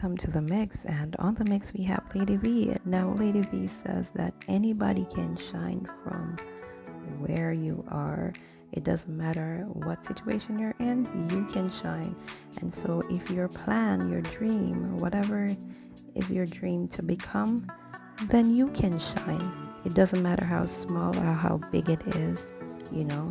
welcome to the mix. And on the mix, we have Lady V. Now, Lady V says that anybody can shine from where you are. It doesn't matter what situation you're in, you can shine. And so, if your plan, your dream, whatever is your dream to become, then you can shine. It doesn't matter how small or how big it is.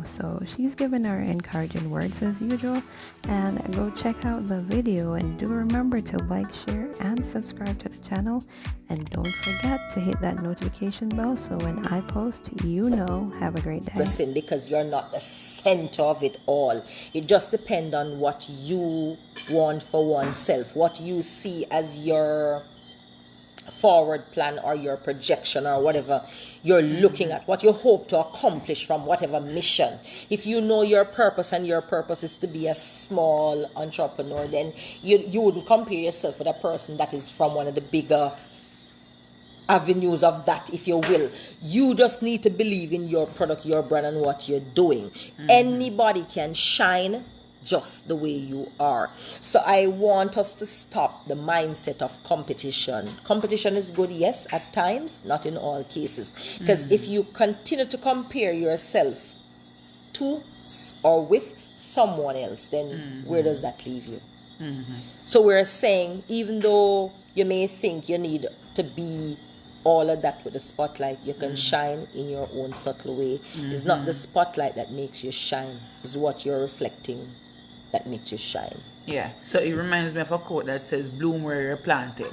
So she's given her encouraging words as usual, and go check out the video, and do remember to like, share, and subscribe to the channel, and don't forget to hit that notification bell so when I post, have a great day. Because you're not the center of it all. It just depends on what you want for oneself, what you see as your forward plan or your projection or whatever you're looking at, what you hope to accomplish from whatever mission. If you know your purpose and your purpose is to be a small entrepreneur, then you wouldn't compare yourself with a person that is from one of the bigger avenues of that, if you will. You just need to believe in your product, your brand, and what you're doing. Anybody can shine just the way you are. So I want us to stop the mindset of competition. Competition is good, yes, at times, not in all cases. Because if you continue to compare yourself to or with someone else, then where does that leave you? So we're saying, even though you may think you need to be all of that with the spotlight, you can shine in your own subtle way. It's not the spotlight that makes you shine, it's what you're reflecting that makes you shine. Yeah, so it reminds me of a quote that says, bloom where you're planted.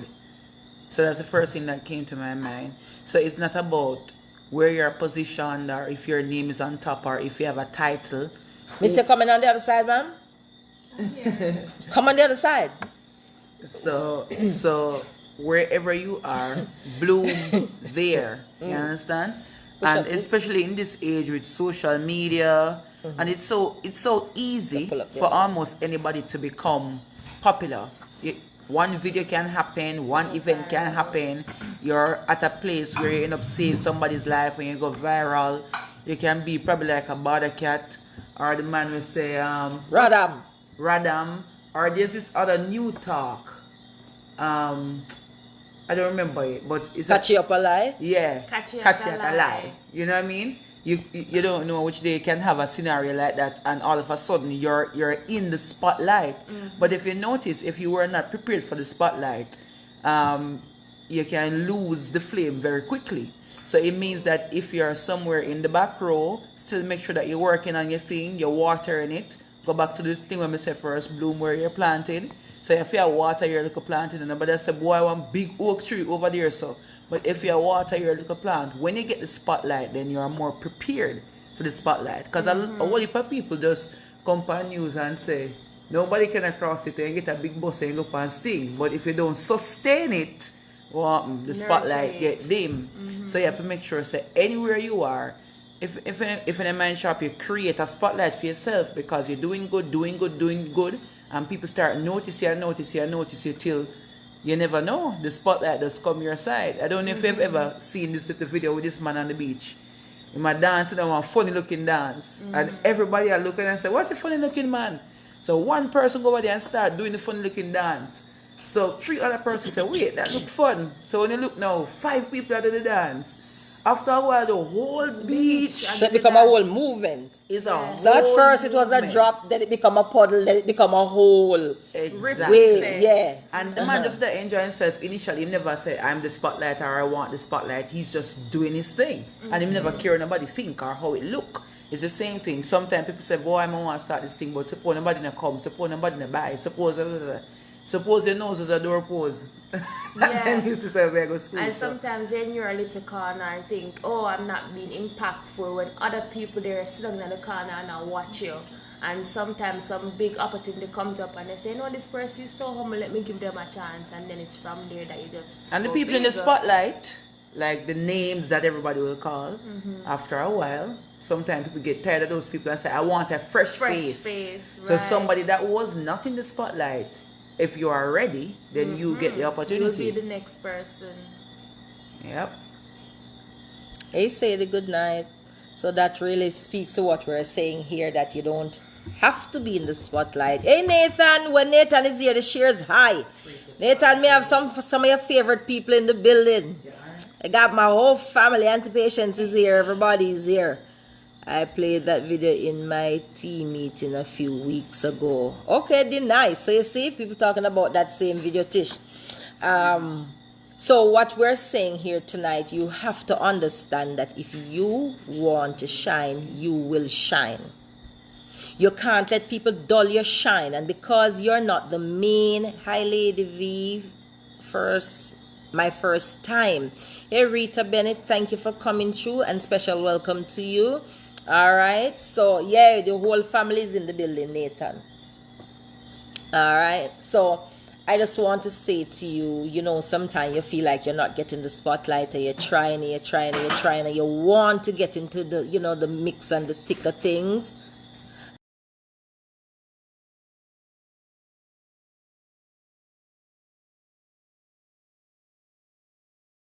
So that's the first thing that came to my mind. So it's not about where you're positioned, or if your name is on top, or if you have a title. Mr. Coming on the other side, ma'am? Come on the other side. So wherever you are, bloom there. You understand? And especially in this age with social media, and it's so easy for almost anybody to become popular. One video can happen, one event can happen. You're at a place where you end up saving somebody's life when you go viral. You can be probably like a border cat, or the man will say Radam, or there's this other new talk. I don't remember it, but it's Catch you up alive. Yeah, catch you up alive. You know what I mean? You don't know which day you can have a scenario like that, and all of a sudden you're in the spotlight. But if you notice, if you were not prepared for the spotlight, you can lose the flame very quickly. So it means that if you're somewhere in the back row, still make sure that you're working on your thing, you're watering it. Go back to the thing when we said first, bloom where you're planted. So if you water your little planted, and nobody say, boy, I want big oak tree over there. So, but if you water your little plant, when you get the spotlight, then you are more prepared for the spotlight. Because a lot of people just come on news and say, nobody can cross it and get a big bus and go and sting. But if you don't sustain it, well, the spotlight get dim. So you have to make sure, say, anywhere you are, if in a mind shop, you create a spotlight for yourself, because you're doing good. And people start notice you till you never know. The spotlight does come your side. I don't know if you've ever seen this little video with this man on the beach. He might dancing on a funny looking dance. And everybody are looking and say, what's the funny looking man? So one person go over there and start doing the funny looking dance. So 3 other persons say, wait, that look fun. So when you look now, 5 people are doing the dance. After a while, the whole beach. So it become a whole movement. So at first it was a drop, then it become a puddle, then it become a whole wave. Yeah. And the man just enjoy himself. Initially, he never say, I'm the spotlight, or I want the spotlight. He's just doing his thing. And he never care nobody think or how it look. It's the same thing. Sometimes people say, boy, I want to start this thing, but suppose nobody not come, suppose nobody not buy, suppose your nose is a door pose. And sometimes then you're a little corner and think, oh, I'm not being impactful, when other people there are sitting in the corner and I watch you. And sometimes some big opportunity comes up and they say, no, this person is so humble, let me give them a chance. And then it's from there that you just... And the people in the spotlight, like the names that everybody will call, after a while, sometimes people get tired of those people and say, I want a fresh face. So somebody that was not in the spotlight, if you are ready, then you get the opportunity. You will be the next person. Yep. Hey, say the good night. So that really speaks to what we're saying here, that you don't have to be in the spotlight. Hey, Nathan, when Nathan is here, the shares high. Nathan, me have some of your favorite people in the building. I got my whole family. Auntie Patience is here. Everybody's here. I played that video in my team meeting a few weeks ago. Okay, then nice. So you see, people talking about that same video, Tish. So what we're saying here tonight, you have to understand that if you want to shine, you will shine. You can't let people dull your shine. And because you're not the main, hi Lady V, my first time. Hey Rita Bennett, thank you for coming through and special welcome to you. All right, so yeah, the whole family is in the building, Nathan. All right, so I just want to say to you, you know, sometimes you feel like you're not getting the spotlight, and you're trying, and you want to get into the, you know, the mix and the thicker things.